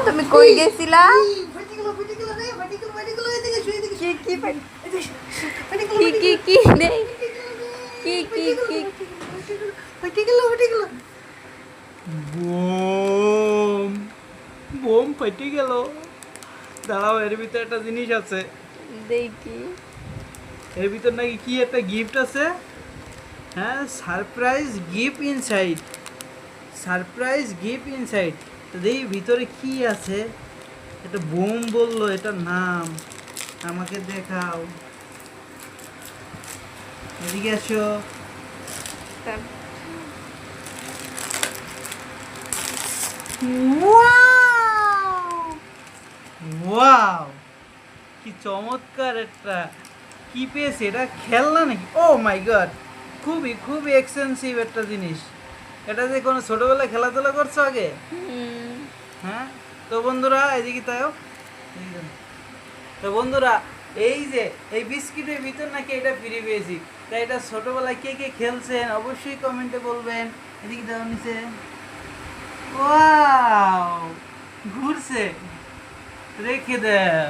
তুমি কই গেছিলা? কি নেই কি বোম বোম ফাটে গেল। দাঁড়াও, এর ভিতরে একটা জিনিস আছে। দেখি। এর ভিতর নাকি কি একটা গিফট আছে। হ্যাঁ, surprise gift inside. Surprise gift inside. তো দেখি ভিতরে কি আছে। এটা বোম বললো, এটার নাম। আমাকে দেখাও, এদিকে আসো। ওয়াও, কি চমৎকার একটা। কি পেয়েছে এটা? খেলনা নাকি? ও মাই গড, খুবই খুবই এক্সপেন্সিভ একটা জিনিস। এটা যে কোনো ছোটবেলায় খেলাধুলা করছো আগে? হ্যাঁ। তো বন্ধুরা এদিকে তাইও। তো বন্ধুরা, এই যে এই বিস্কিটের ভিতর নাকি এটা ফ্রি পেয়েছি। তাই এটা ছোটবেলায় কে কে খেলছেন অবশ্যই কমেন্টে বলবেন। এদিকে দাও নিচে। ওয়াও, ঘুরছে, রেখে দাও।